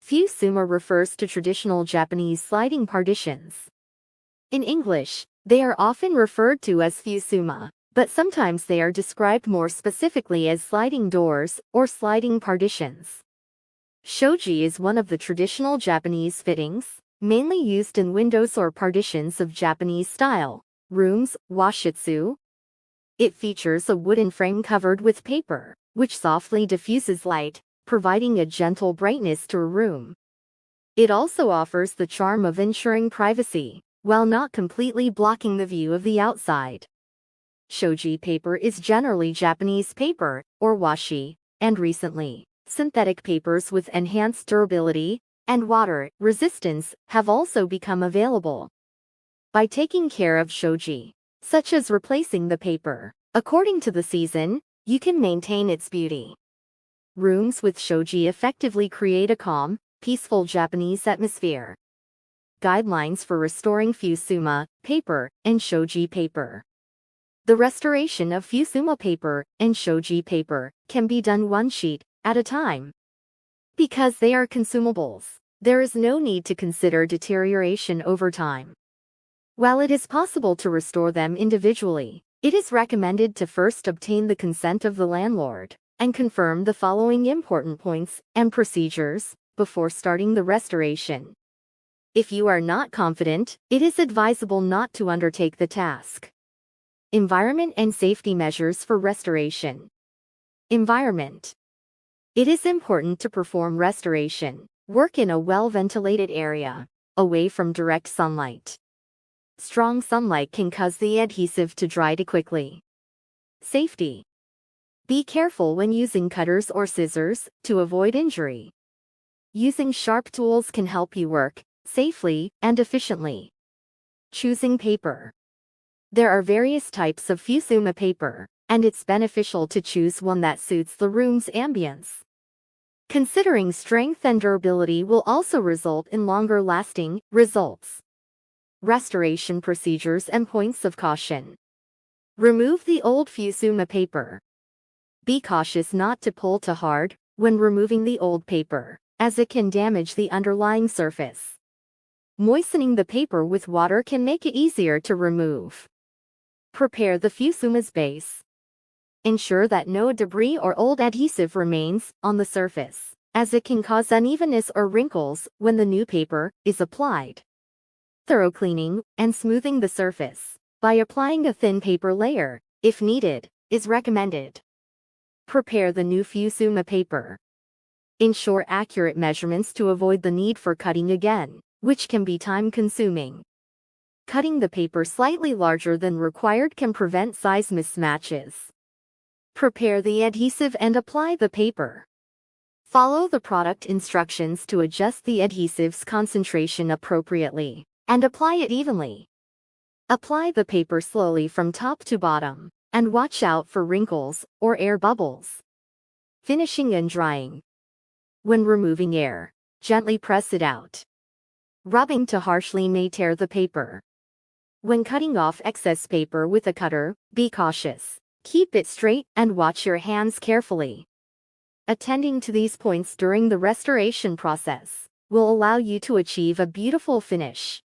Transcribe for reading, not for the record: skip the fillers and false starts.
Fusuma refers to traditional Japanese sliding partitions. In English, they are often referred to as Fusuma, but sometimes they are described more specifically as sliding doors or sliding partitions. Shoji is one of the traditional Japanese fittings, mainly used in windows or partitions of Japanese-style rooms, washitsu. It features a wooden frame covered with paper, which softly diffuses light, providing a gentle brightness to a room. It also offers the charm of ensuring privacy, while not completely blocking the view of the outside. Shoji paper is generally Japanese paper, or washi, and recently, synthetic papers with enhanced durability and water resistance have also become available. By taking care of shoji, such as replacing the paper according to the season, you can maintain its beauty. Rooms with shoji effectively create a calm, peaceful Japanese atmosphere. Guidelines for restoring Fusuma paper and shoji paper. The restoration of Fusuma paper and shoji paper can be done one sheet at a time. Because they are consumables, there is no need to consider deterioration over time. While it is possible to restore them individually, it is recommended to first obtain the consent of the landlord and confirm the following important points and procedures before starting the restoration. If you are not confident, it is advisable not to undertake the task. Environment and safety measures for restoration. Environment. It is important to perform restoration work in a well-ventilated area, away from direct sunlight. Strong sunlight can cause the adhesive to dry too quickly. Safety. Be careful when using cutters or scissors to avoid injury. Using sharp tools can help you work safely and efficiently. Choosing paper. There are various types of Fusuma paper, and it's beneficial to choose one that suits the room's ambience. Considering strength and durability will also result in longer-lasting results. Restoration procedures and points of caution. Remove the old Fusuma paper. Be cautious not to pull too hard when removing the old paper, as it can damage the underlying surface. Moistening the paper with water can make it easier to remove. Prepare the Fusuma's base. Ensure that no debris or old adhesive remains on the surface, as it can cause unevenness or wrinkles when the new paper is applied. Thorough cleaning and smoothing the surface by applying a thin paper layer, if needed, is recommended. Prepare the new Fusuma paper. Ensure accurate measurements to avoid the need for cutting again, which can be time-consuming. Cutting the paper slightly larger than required can prevent size mismatches. Prepare the adhesive and apply the paper. Follow the product instructions to adjust the adhesive's concentration appropriately, and apply it evenly. Apply the paper slowly from top to bottom, and watch out for wrinkles or air bubbles. Finishing and drying. When removing air, gently press it out. Rubbing too harshly may tear the paper. When cutting off excess paper with a cutter, be cautious. Keep it straight and watch your hands carefully. Attending to these points during the restoration process will allow you to achieve a beautiful finish.